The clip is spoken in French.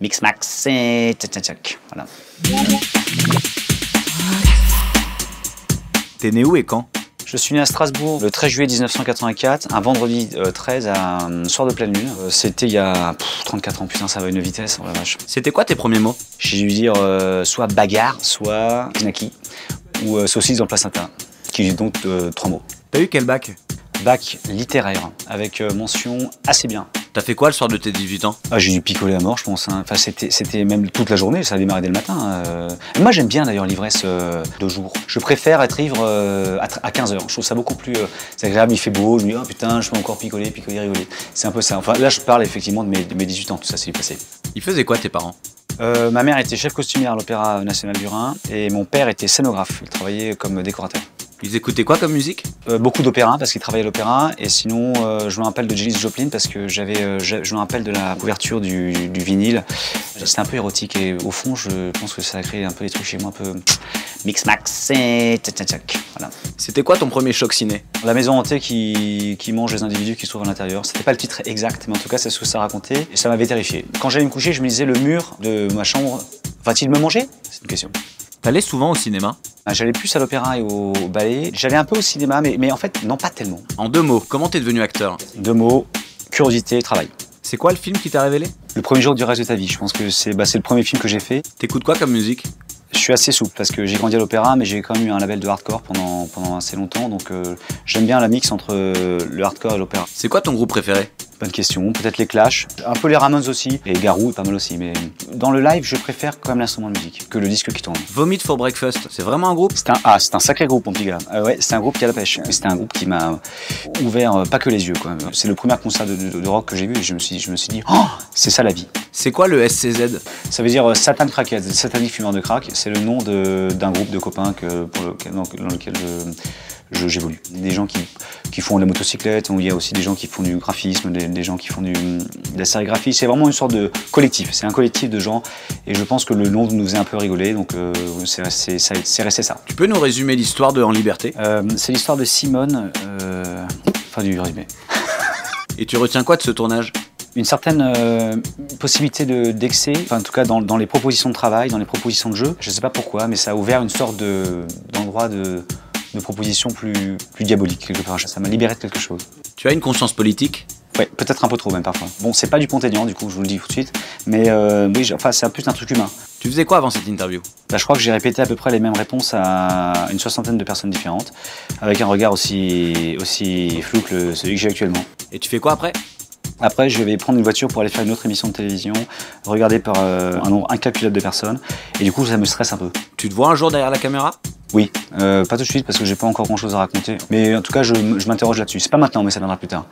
Mix max et tchac. Voilà. T'es né où et quand? Je suis né à Strasbourg le 13 juillet 1984, un vendredi 13 à un soir de pleine lune. C'était il y a 34 ans, putain ça va à une vitesse, oh la vache. C'était quoi tes premiers mots? J'ai dû dire soit bagarre, soit knacky, ou saucisse dans le placenta, qui est donc 3 mots. T'as eu quel bac? Bac littéraire, avec mention assez bien. T'as fait quoi le soir de tes 18 ans? Ah, j'ai dû picoler à mort, je pense. Hein. Enfin, c'était même toute la journée, ça a démarré dès le matin. Moi, j'aime bien d'ailleurs l'ivresse de jour. Je préfère être ivre à 15h. Je trouve ça beaucoup plus agréable, il fait beau, je me dis, oh putain, je peux encore picoler, rigoler. C'est un peu ça. Enfin, là, je parle effectivement de mes 18 ans, tout ça s'est passé. Ils faisaient quoi tes parents? Ma mère était chef costumière à l'Opéra National du Rhin et mon père était scénographe. Il travaillait comme décorateur. Ils écoutaient quoi comme musique? Beaucoup d'opéra parce qu'il travaillait à l'opéra et sinon je me rappelle de Janis Joplin parce que je me rappelle de la couverture du vinyle. C'était un peu érotique et au fond je pense que ça a créé un peu des trucs chez moi un peu mix max et tchac. Voilà. C'était quoi ton premier choc ciné? La maison hantée qui mange les individus qui se trouvent à l'intérieur. C'était pas le titre exact mais en tout cas c'est ce que ça racontait et ça m'avait terrifié. Quand j'allais me coucher je me disais le mur de ma chambre va-t-il me manger? C'est une question. T'allais souvent au cinéma? J'allais plus à l'opéra et au ballet. J'allais un peu au cinéma, mais en fait, non, pas tellement. En 2 mots, comment t'es devenu acteur? 2 mots, curiosité, travail. C'est quoi le film qui t'a révélé? Le premier jour du reste de ta vie, je pense que c'est le premier film que j'ai fait. T'écoutes quoi comme musique? Je suis assez souple parce que j'ai grandi à l'opéra, mais j'ai quand même eu un label de hardcore pendant assez longtemps, donc j'aime bien la mix entre le hardcore et l'opéra. C'est quoi ton groupe préféré? Bonne question, peut-être les Clash, un peu les Ramones aussi, et Garou est pas mal aussi, mais dans le live, je préfère quand même l'instrument de musique que le disque qui tourne. Vomit for Breakfast, c'est vraiment un groupe? C'est un sacré groupe, mon petit gars. Ouais, c'est un groupe qui a la pêche. C'était un groupe qui m'a ouvert pas que les yeux, quoi. C'est le premier concert de rock que j'ai vu et je me suis dit, oh, c'est ça la vie. C'est quoi le SCZ? Ça veut dire Satan Crackhead, Satanique Fumeur de Crack. C'est le nom d'un groupe de copains dans lequel j'évolue. Des gens qui font de la motocyclette, il y a aussi des gens qui font du graphisme, des gens qui font de la sérigraphie. C'est vraiment une sorte de collectif. C'est un collectif de gens et je pense que le nom nous faisait un peu rigoler, donc c'est resté ça. Tu peux nous résumer l'histoire de En Liberté? C'est l'histoire de Simone, fin du résumé. Et tu retiens quoi de ce tournage? Une certaine possibilité d'excès, enfin en tout cas dans les propositions de travail, dans les propositions de jeu. Je ne sais pas pourquoi, mais ça a ouvert une sorte d'endroit de propositions plus diaboliques quelque part. Ça m'a libéré de quelque chose. Tu as une conscience politique? Ouais, peut-être un peu trop même parfois. Bon, c'est pas du Pont-Aignan du coup, je vous le dis tout de suite, mais oui, c'est plus un truc humain. Tu faisais quoi avant cette interview? Je crois que j'ai répété à peu près les mêmes réponses à une 60aine de personnes différentes, avec un regard aussi flou que celui que j'ai actuellement. Et tu fais quoi après? Après, je vais prendre une voiture pour aller faire une autre émission de télévision, regardée par un nombre incalculable de personnes, et du coup, ça me stresse un peu. Tu te vois un jour derrière la caméra? Oui, pas tout de suite parce que j'ai pas encore grand chose à raconter, mais en tout cas, je m'interroge là-dessus. C'est pas maintenant, mais ça viendra plus tard.